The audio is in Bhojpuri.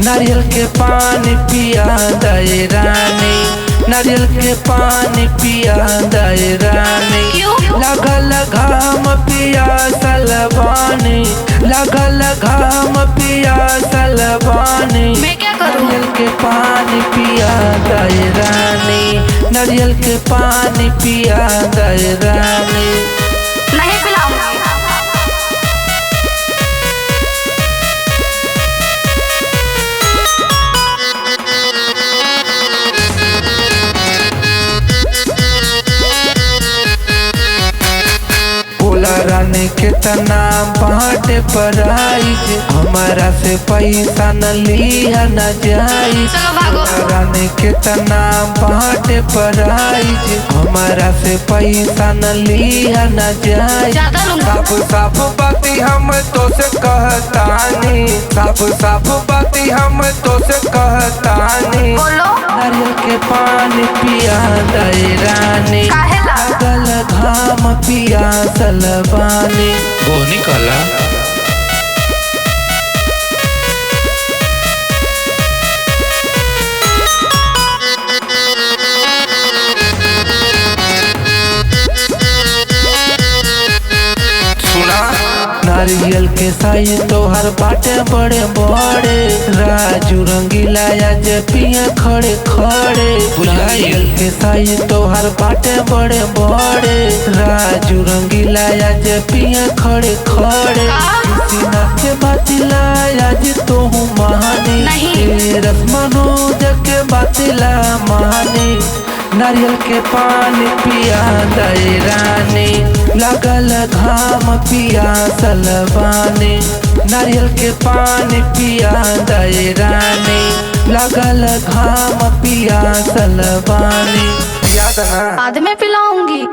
नारियल के पानी पिया दे रानी, नारियल के पानी पिया दे रानी। लगल घाम पिया सलवानी, लगल घाम पिया सलवानी। मैं क्या करूं? नारियल के पानी पिया दे रानी, नारियल के पानी पिया दे रानी। नहीं पिलाऊंगी। रानी के तना बाटे पराई, हमारा से पैसा न लिया न जाई। रानी के तना बाटे पराई, हमारा से पैसा न लिया न जाई। साफ साफ बाती हम तो से कहतानी, साफ साफ बाती हम तो से कहतानी। नारियल के पानी पिया दे रानी, लगल घाम पिया सलवानी। बोनी कहला नारियल के साई तोहर बाटे बड़े बड़े, राजू रंगीला आज पिया खड़े खड़े। नारियल के साई तोहर बाटे बड़े बड़े, राजू रंगीला आज पिया खड़े खड़े। सीना के बातिला आज तो हूँ महानी, रस मनोज के बातिला महानी। नारियल के पानी पिया दे रानी, लगल घाम पिया सलवानी। नारियल के पानी पिया दे रानी, लगल घाम पिया सलवानी। याद ना बाद में पिलाऊंगी।